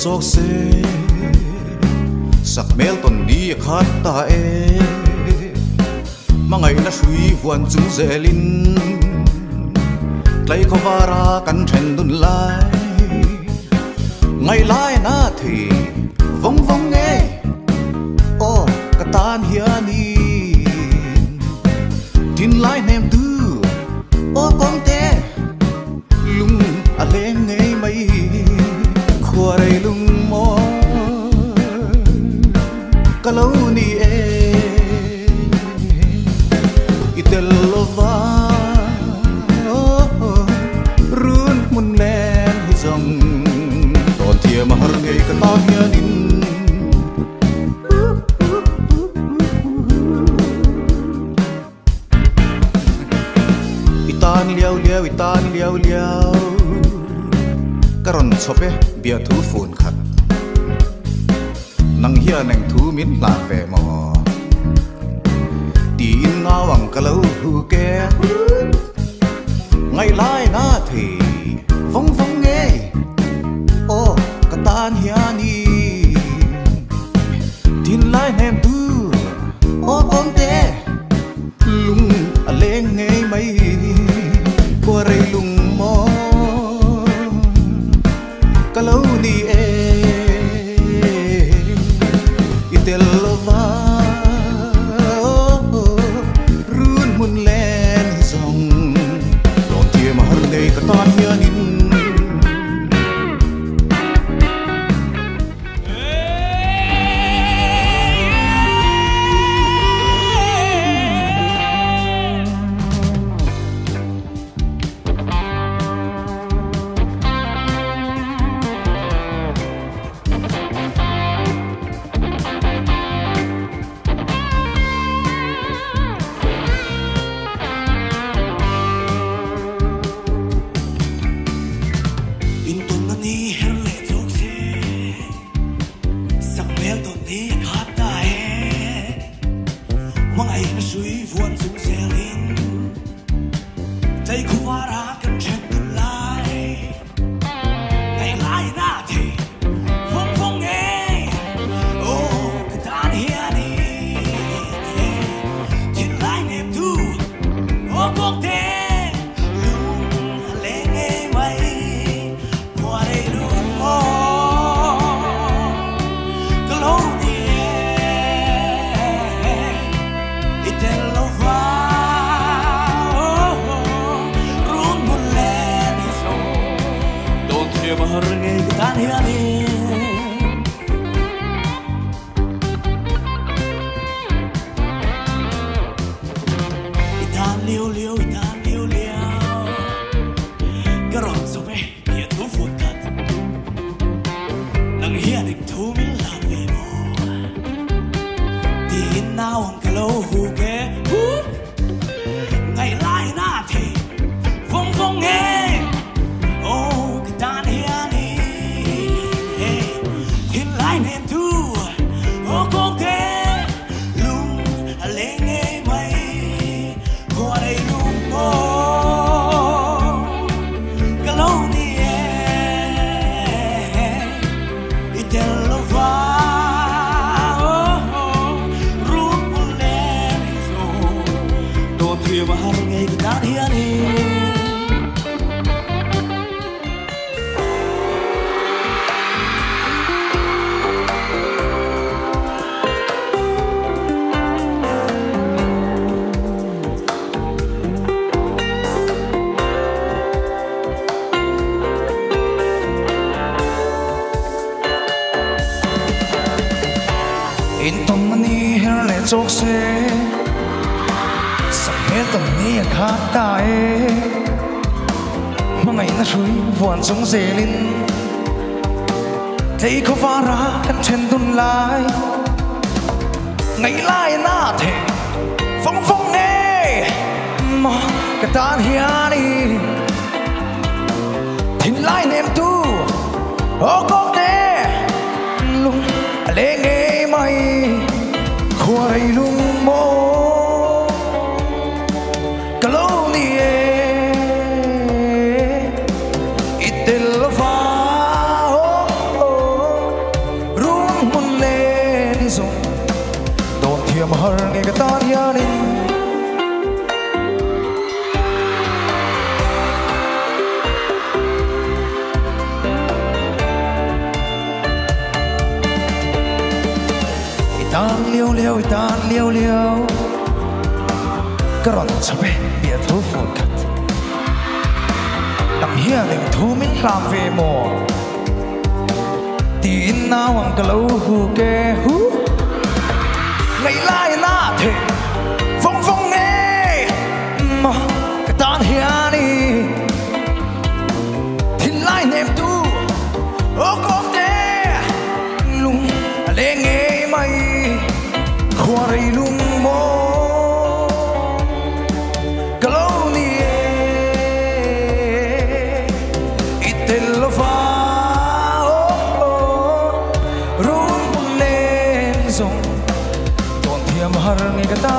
chok se sak mel ton ni khat ta e mangai na shui vuan chung zelin tlai khowara kan then dun lai ngai lai na thi vong vong nge o katan hiani tin lai nem tu o kong te lung a leng ngai mai khuarai lung mo kalau ni e itel lova run mun len hi zong ton thia ma har ngai ka ta hianin itan liao liao karon chope bia thu phun khat nang hia nang thu min la ve mo tin ngawang kalau hu ke ngai lai na thi vong vong nge o katan hiani tin lai nem tu o kong te lung a leng nge mai qua ray lung mo kalau ni e itel lova run mun len zong don tie ma har nei ka tan hianin chok se sak mel ton ni khat ta e mangai na shui vuan chung zelin thei khowara kan then dun lai ngai lai na the phong phong ne ma ka tan hiani thin lai nem tu o kok te lung le nge mai khuarai lung mo kalau ni e itel va sung don thiam har nge ka ta hianin tan liêu liêu tan liêu liêu karon chabe bia thu phun kat nằm hiền em thu min làm về mò tin nào ang kalau hu ke hu ngày lai na thế phong phong nghe mà cái tan hiền đi tin lai nem tu ô con thế lung lên nghe mày qua đây lung mò har nge ka ta